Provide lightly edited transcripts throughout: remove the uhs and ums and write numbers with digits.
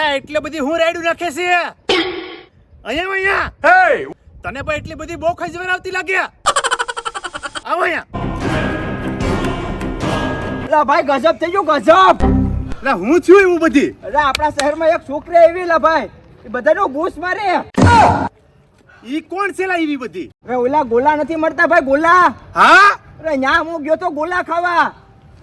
એલા એટલે બધી હું રાયડું નાખે છે અહીંયા તને પણ એટલી બધી બહુ ખજવર આવતી લાગ્યા આવો અહીંયા લા ભાઈ ગજબ થઈ ગયું ગજબ. લા હું છું એવું બધી અરે આપણા શહેરમાં એક છોકરી આવી લા ભાઈ એ બધાનો બૂસ મારે. ઈ કોણ છે લા એવી બધી? અરે ઓલા ગોલા નથી મળતા ભાઈ ગોલા. હા અરે ન્યા હું ગયો તો ગોલા ખાવા.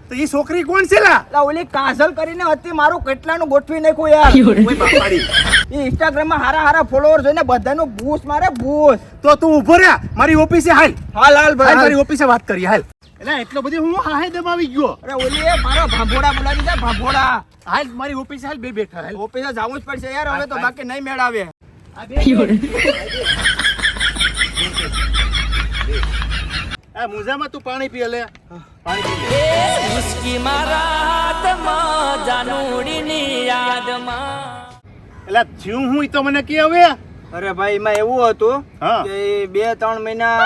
તો ઈ છોકરી કોણ છે લા? લા ઓલી કાજલ કરીને હતી મારું કેટલાનું ગોઠવી નાખ્યું યાર. ઓય બાપાડી એ ઇન્સ્ટાગ્રામમાં હારા ફોલોવર જોઈને બધાનો બૂસ મારે બૂસ. તો તું ઊભો રે મારી ઓફિસે હાલ હાલ હાલ ભાઈ મારી ઓફિસે વાત કરી હાલ. એલા એટલો બધી હું હાહે દબાવી ગયો. અરે ઓલી એ મારો ભાંભોડા બોલાવી દે ભાંભોડા. હાલ મારી ઓફિસે હાલ બે બેઠા હાલ ઓફિસે જવું જ પડશે યાર હવે તો બાકી નહીં મેળાવે. આ મુજામાં તું પાણી પી લે પાણી પી લે. મુસ્કી મારા હાથમાં જાનુડીની યાદમાં. એલા જીવ હું ઈ તો મને કે હવે. અરે ભાઈ એમાં એવું હતું હા. કે 2-3 મહિના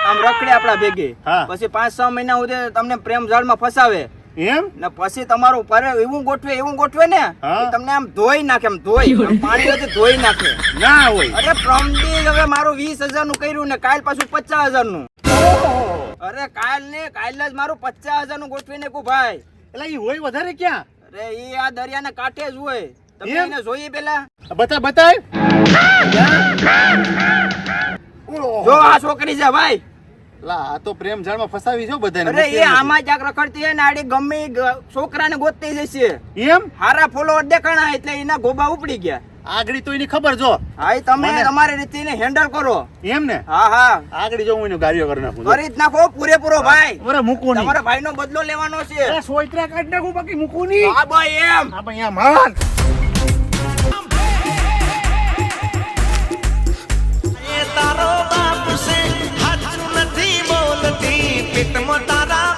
આમ રખડે આપડા ભેગી હા. પછી 5-6 મહિના સુધી તમને પ્રેમ જાળમાં ફસાવે એમ ને પછી તમારું પર એવું ગોઠવે ને હા. કે તમને આમ ધોઈ નાખે આમ ધોઈ આમ પાણી વચ્ચે ધોઈ નાખે. ના હોય. અરે પ્રમદી હવે મારું 20,000 નું કર્યું ને કાલ પાછું 50,000 નું. અરે કાલ જ મારું 50,000 નું ગોઠવી નાખ્યું ભાઈ. એલા ઈ હોય વધારે ક્યાં? અરે ઈ આ દરિયાના કાંઠે જ હોય. તમે એમ? એને જોઈએ પેલા બતાય જો આ છોકરી છે ભાઈ. લા આ તો પ્રેમ જાળમાં ફસાવી છો બધાને. અરે એ આમાં ક્યાંક રખડતી હે ને આડી ગમે છોકરાને ગોતતી જશે. એમ હારા ફોલોવર દેખાણા એટલે એના ગોબા ઉપડી ગયા. આગળી તો એની ખબર જો. હા ઈ તમે મને- તમારી રીતે એને હેન્ડલ કરો. એમ ને હા હા આગળી જો હું એનો ગાડીઓ કરી નાખું. કરી જ નાખો પૂરેપૂરો ભાઈ. બરાબર મૂકું નહીં. તમારા ભાઈનો બદલો લેવાનો છે. અરે સોયત્રા કાઢી નાખું બાકી મૂકું નહીં. હા ભાઈ એમ. હા ભાઈ આ માર. તારો બાપ છે હાચું નથી બોલતી પેટમાં તારા.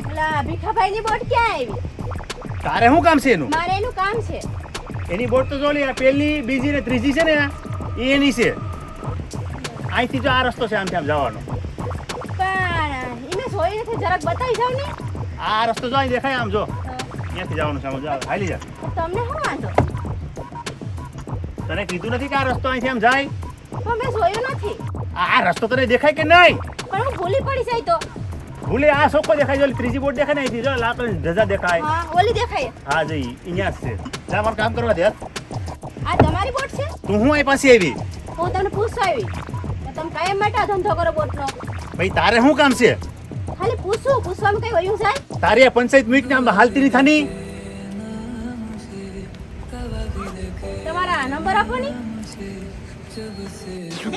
ઓલા ભીખાભાઈની બોટ ક્યાં આવી? તારે શું કામ છે એનું? મારે એનું કામ છે. એની બોટ તો જો લે આ પહેલી બીજી ને ત્રીજી છે ને એ એની છે. અહીંથી જો આ રસ્તો છે આમથી આમ જવાનો. પણ એને જોઈ નથી જરાક બતાવી જાવ ને. આ રસ્તો જો અહીં દેખાય આમ જો અહીંયાથી જવાનું છે આમ જો હાલી જા. તમને શું વાંધો? તને કીધું નથી કે આ રસ્તો અહીંથી આમ જાય? પણ મેં જોયું નથી. આ રસ્તો તને દેખાય કે નહીં? પણ હું ભૂલી પડી જાય તો. ભૂલે આ સોકો દેખાય જો ત્રીજી બોટ દેખાય ને અહીંથી જો લાકડી ધજા દેખાય. હા ઓલી દેખાય. હા જઈ અહીંયા જ છે. જા મારું કામ કરવા દે. આ તમારી બોટ છે? તું હું અહીં પાસે આવી? હું તમને પૂછવા આવી. તો તમે કાયમ માટે આ ધંધો કરો બોટનો? ભાઈ તારે શું કામ છે? ખાલી પૂછવામાં કઈ વયું જાય? તારી આ પંચાયત મૂકીને આમ હાલતી નહીં થાની. તમારા નંબર આપો ને.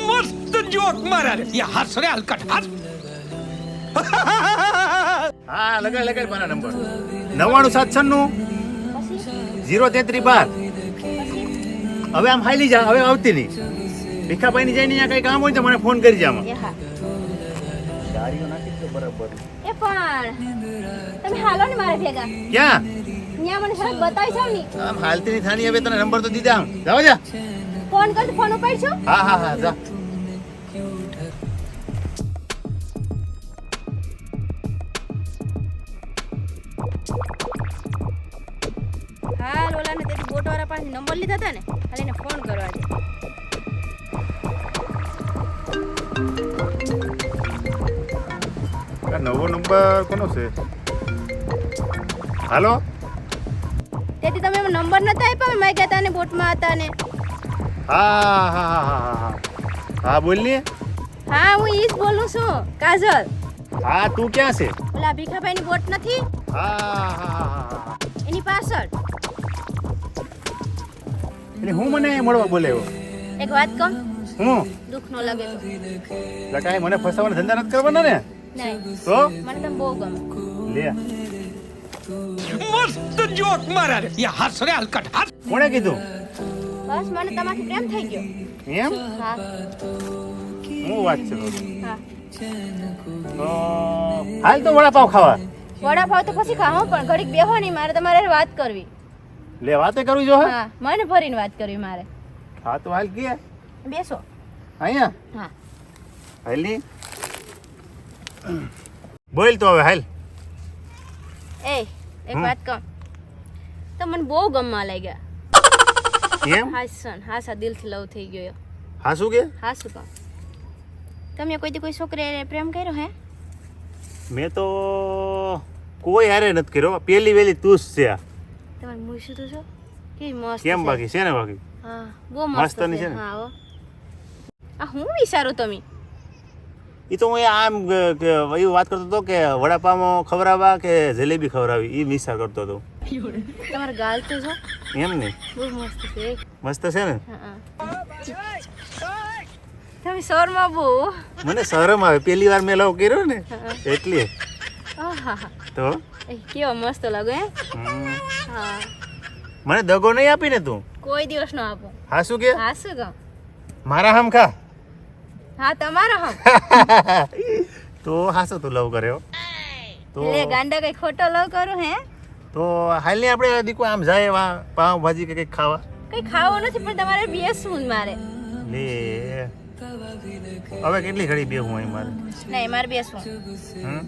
મસ્ત જોક મારા રે યા હસ રે હલકટ હસ. હા લગાડ મારા નંબર 99 97 પછી 033 હવે આમ હાલી જા હવે આવતી નહીં. ભીખાભાઈ ની જઈને કઈ કામ હોય તો મને ફોન કરી જા. એ હા. ગાડીઓ નાખી તો બરાબર. એ પણ તમે હાલો ને મારે ભેગા. ક્યાં? ત્યાં મને જરાક બતાવી જાવ ને. આમ હાલતી નહીં થાની હવે તને નંબર તો દીધા આમ જાવ જા. ફોન કરતો ફોન ઉપાડશો? હા જા. હાલ ઓલાને તેથી બોટવાળા પાસે નંબર લીધા હતા ને હાલ એને ફોન કરવા દે. આ નવો નંબર કોનો છે? હાલો તેથી તમે નંબર નતા આપ્યા મેં ગયા હતા ને બોટમાં હતા ને. હા બોલ ને. હા હું ઈ જ બોલું છું કાજલ. હા તું ક્યાં છે? ઓલા ભીખાભાઈની બોટ નથી હા એની પાછળ. એટલે હું મને મળવા બોલાવ્યો. એક વાત કહું હું દુઃખ ન લાગે તો. લટાઈ મને ફસાવાના ધંધા નથી કરવાના ને નહીં તો મને તમે બહુ ગમે. લે. મસ્ત જોક મારા રે યા હસ રે હલકટ હસ. કોણે કીધું? બસ મને તમારથી પ્રેમ થઈ ગયો. એમ હા હું વાત છે હા. તો હાલ તો વડાપાવ ખાવા. વડાપાવ તો પછી ખાઓ પણ ઘડીક બેહો નહીં મારે તમારે વાત કરવી. લે વાતે કરવી જો. હા મને ભરીને વાત કરવી મારે. હા તો હાલ કે બેસો. અહીંયા હા. હાલ ની બોલ તો હવે હાલ. એ એક વાત કહું, તો મને બહુ ગમવા લાગ્યા. એમ હાસા દિલથી લવ થઈ ગયો. હા શું કે હા શું કહું, તમે કોઈ છોકરી પ્રેમ કર્યો હે? મેં તો કોઈ હારે નથી કર્યો, પેલી વેલી તું જ છે. તમારે મૂછું તો છો કેવી મસ્ત કેમ છે. બાકી છે ને બાકી હા બહુ મસ્ત મસ્તની છે. છે ને? હા હો. આ હું વિચારું તમે એ તો હું આમ એવું વાત કરતો હતો કે વડાપાઉં ખવડાવવા કે જલેબી ખવડાવી એ વિચાર કરતો હતો. તમારે ગાલ તો છો એમ ને બહુ મસ્ત છે. મસ્ત છે ને? હા. તમે શોરમાં બહુ. મને શરમ આવે, પેલી વાર મેં લવ કર્યો ને એટલે. આહા. તો કેવો મસ્ત લાગે હે? હમ. હા. મને દગો નહીં આપી ને તું? કોઈ દિવસ નો આપો. હા શું કે હા શું કહું? મારા હમ ખા હા તમારો હમ. તો હાસો તું લવ કર્યો તો લે ગાંડા કઈ ખોટો લવ કરું હે? તો હાલ ને આપણે દીકુ આમ જાય વા પાવ ભાજી કે કંઈક ખાવા. કઈ ખાવું નથી પણ તમારે બેસવું જ મારે. લે હવે કેટલી ઘડી બેહું અહીં મારે? નહીં મારે બેસવું. હમ?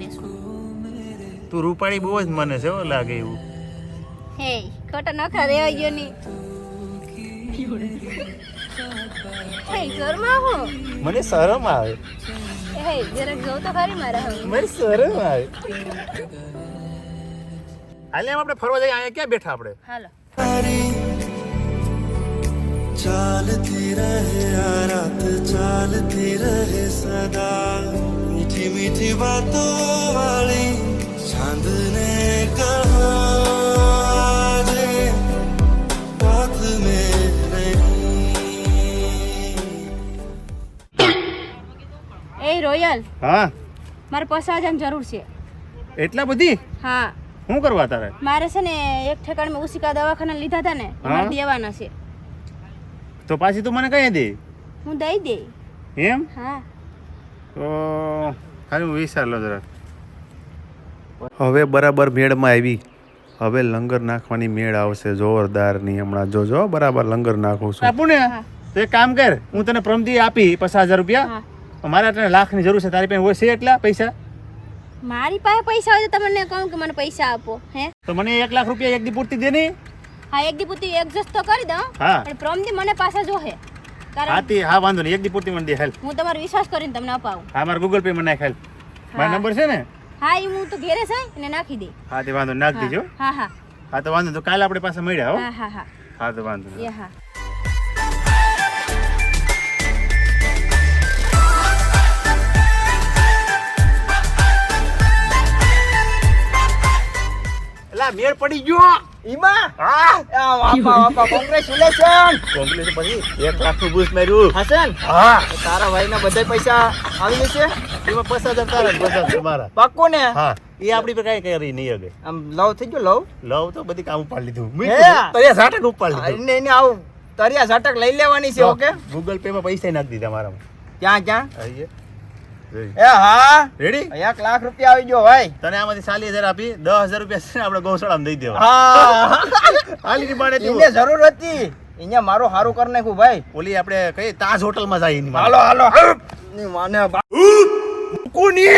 બેસવું. તું રૂપાળી બહુ જ મને છે હો લાગે એવું. હે ખોટા નખરા રેવા ગયો ની. હે ઘરમાં હું. મને શરમ આવે, હે જરાક જોઉં તો ખરી મારા હવે. મને શરમ આવે. હાલે આપણે ફરવા જઈએ, અહીંયા ક્યાં બેઠા આપણે? હાલો. ચાલતી રહે આ રાત ચાલતી રહે સદા મીઠી મીઠી બાતો વાળી ચાંદને કહા જે હાથ મેં નહીં. એ રોયલ હા મારે 50,000 જરૂર છે. એટલા બધી હા શું કરવા તારે? મારે છે ને એક ઠેકાણમાં ઉસિકા દવાખાના લીધા હતા ને એ મારે દેવાના છે. તો પાછી તું મને કહી દે. હું દઈ દે. એમ હા તો ખાલી હું વિચાર લો જરા. હવે બરાબર મેળમાં આવી, હવે લંગર નાખવાની મેળ આવશે જોરદારની. હમણાં જોજો બરાબર લંગર નાખું છું. આપું ને તો એક કામ કર, હું તને પ્રમદી આપી 50,000 રૂપિયા. હા. મારે તને લાખની જરૂર છે, તારી પાસે હોય છે એટલા પૈસા? મારી પાસે પૈસા હોય તો તમને કહું કે મને પૈસા આપો. હે તો મને 1 લાખ રૂપિયા એક દી પૂરતી દે ને. હા એક દી પૂરતી એડજસ્ટ તો કરી દઉં હા. પણ પ્રમદી મને પાછા જોહે કારણ હાથી હા વાંધો નહીં, એક દી પૂરતી મને દે હાલ. હું તમારો વિશ્વાસ કરીને તમને અપાવું. હા મારા ગૂગલ પે માં નાખ હાલ. મારો નંબર છે ને? હા એ હું તો ઘેરે છે એને નાખી દે. હા તે વાંધો નહીં, નાખ દેજો. હા હા હા તો વાંધો નહીં, તો કાલે આપણે પાસે મળ્યા હો. હા હા હા હા તો વાંધો નહીં. એ હા. એલા મેળ પડી ગયો. ઈમાં હા વાપા કોંગ્રેચ્યુલેશન. કોંગ્રેસ પછી 1 લાખનું બૂસ્ટ માર્યું. હસન હા તારા ભાઈના બધા પૈસા આવી જશે એમાં 50,000 તારા 50,000 મારા. પાક્કું ને? હા એ આપણી પર કઈ કરી નહીં હવે. આમ લવ થઈ ગયો લવ. લવ તો બધી કામ ઉપાડી લીધું. હે? તો એ ઝાટક ઉપાડી લીધું. એને આવું તરિયા ઝાટક લઈ લેવાની છે. ઓકે ગૂગલ પે માં પૈસા નાખી દીધા મારામાં. ક્યાં ક્યાં? આઈએ એ હા રેડી? 1 લાખ રૂપિયા આવી ગયો ભાઈ. તને આમાંથી 40,000 આપી, 10,000 રૂપિયા છે ને આપણે ગૌશાળામાં દઈ દેવા. હા હાલી ની બાણે તું. એને જરૂર હતી. અહીંયા મારું સારું કરી નાખ્યું ભાઈ. ઓલી આપણે કઈ તાજ હોટલ માં જાય એની મારે. હાલો હાલો ની માને કોની